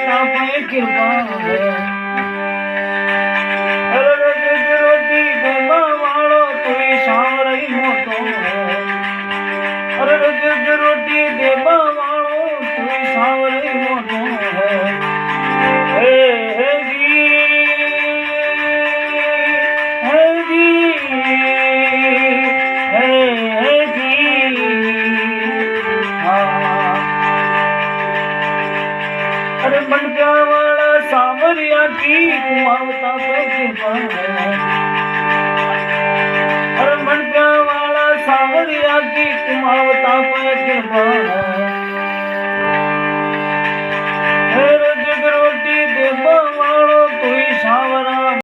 कुमावता पे कृपा है। अरे रोज रोटी देवा वालो तू सांवरई मोटो है। अरे रोज रोटी देवा वालो तू सांवरई मोटो है। हे जी हे जी हे जी हाँ। अरे मनका वाला सांवरिया की कुमावता पे कृपा है। अरे मनका वाला सांवरिया की कुमावता पे कृपा है।